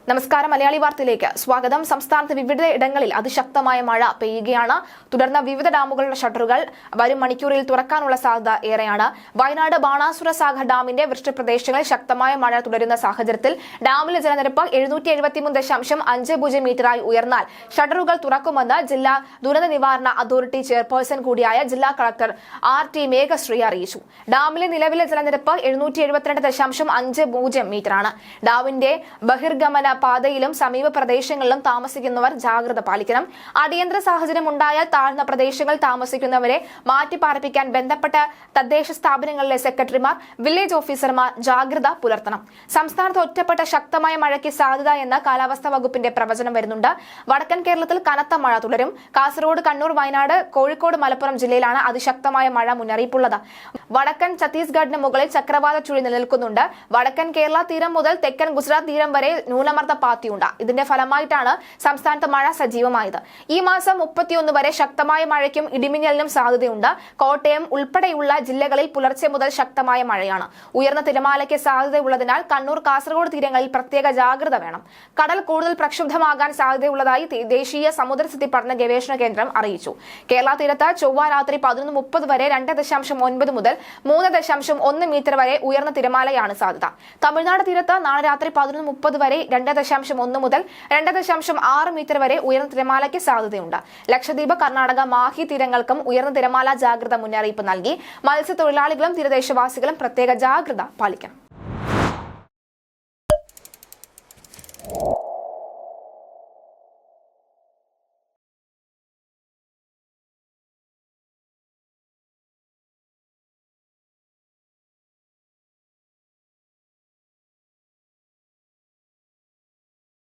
നമസ്കാരം. മലയാളി വാർത്തയിലേക്ക് സ്വാഗതം. സംസ്ഥാനത്ത് വിവിധ ഇടങ്ങളിൽ അതിശക്തമായ മഴ പെയ്യുകയാണ്. തുടർന്ന് വിവിധ ഡാമുകളുടെ ഷട്ടറുകൾ വരും മണിക്കൂറിൽ തുറക്കാനുള്ള സാധ്യത ഏറെയാണ്. വയനാട് ബാണാസുര സാഗർ ഡാമിന്റെ വൃഷ്ടിപ്രദേശങ്ങളിൽ ശക്തമായ മഴ തുടരുന്ന സാഹചര്യത്തിൽ ഡാമിലെ ജലനിരപ്പ് 773.50 മീറ്ററായി ഉയർന്നാൽ ഷട്ടറുകൾ തുറക്കുമെന്ന് ജില്ലാ ദുരന്ത നിവാരണ അതോറിറ്റി ചെയർപേഴ്സൺ കൂടിയായ ജില്ലാ കളക്ടർ RT മേഘശ്രീ അറിയിച്ചു. ഡാമിലെ നിലവിലെ ജലനിരപ്പ് 772.50 മീറ്ററാണ്. ഡാമിന്റെ ബഹിർഗമന പാതയിലും സമീപ പ്രദേശങ്ങളിലും താമസിക്കുന്നവർ ജാഗ്രത പാലിക്കണം. അടിയന്തര സാഹചര്യം ഉണ്ടായാൽ താഴ്ന്ന പ്രദേശങ്ങളിൽ താമസിക്കുന്നവരെ മാറ്റിപ്പാർപ്പിക്കാൻ ബന്ധപ്പെട്ട തദ്ദേശ സ്ഥാപനങ്ങളിലെ സെക്രട്ടറിമാർ, വില്ലേജ് ഓഫീസർമാർ ജാഗ്രത പുലർത്തണം. സംസ്ഥാനത്ത് ഒറ്റപ്പെട്ട ശക്തമായ മഴയ്ക്ക് സാധ്യത എന്ന കാലാവസ്ഥാ വകുപ്പിന്റെ പ്രവചനം വരുന്നുണ്ട്. വടക്കൻ കേരളത്തിൽ കനത്ത മഴ തുടരും. കാസർഗോഡ്, കണ്ണൂർ, വയനാട്, കോഴിക്കോട്, മലപ്പുറം ജില്ലയിലാണ് അതിശക്തമായ മഴ മുന്നറിയിപ്പുള്ളത്. വടക്കൻ ഛത്തീസ്ഗഡിന് മുകളിൽ ചക്രവാത ചുഴി നിലനിൽക്കുന്നുണ്ട്. വടക്കൻ കേരള തീരം മുതൽ തെക്കൻ ഗുജറാത്ത് തീരം വരെ ന്യൂനമർദ്ദ പാത്തിയുണ്ട്. ഇതിന്റെ ഫലമായിട്ടാണ് സംസ്ഥാനത്ത് മഴ സജീവമായത്. ഈ മാസം 31 വരെ ശക്തമായ മഴയ്ക്കും ഇടിമിന്നലിനും സാധ്യതയുണ്ട്. കോട്ടയം ഉൾപ്പെടെയുള്ള ജില്ലകളിൽ പുലർച്ചെ മുതൽ ശക്തമായ മഴയാണ്. ഉയർന്ന തിരമാലയ്ക്ക് സാധ്യതയുള്ളതിനാൽ കണ്ണൂർ, കാസർഗോഡ് തീരങ്ങളിൽ പ്രത്യേക ജാഗ്രത വേണം. കടൽ കൂടുതൽ പ്രക്ഷുബ്ധമാകാൻ സാധ്യതയുള്ളതായി ദേശീയ സമുദ്രസ്ഥിതി പഠന ഗവേഷണ കേന്ദ്രം അറിയിച്ചു. കേരള തീരത്ത് ചൊവ്വ രാത്രി 11:30 വരെ 2.9 മുതൽ 3.1 മീറ്റർ വരെ ഉയർന്ന തിരമാലയാണ് സാധ്യത. തമിഴ്നാട് തീരത്ത് നാളെ രാത്രി 11:30 വരെ 2.1 മുതൽ 2.6 മീറ്റർ വരെ ഉയർന്ന തിരമാലയ്ക്ക് സാധ്യതയുണ്ട്. ലക്ഷദ്വീപ്, കർണാടക, മാഹി തീരങ്ങൾക്കും ഉയർന്ന തിരമാല ജാഗ്രത മുന്നറിയിപ്പ് നൽകി. മത്സ്യത്തൊഴിലാളികളും തീരദേശവാസികളും പ്രത്യേക ജാഗ്രത പാലിക്കണം.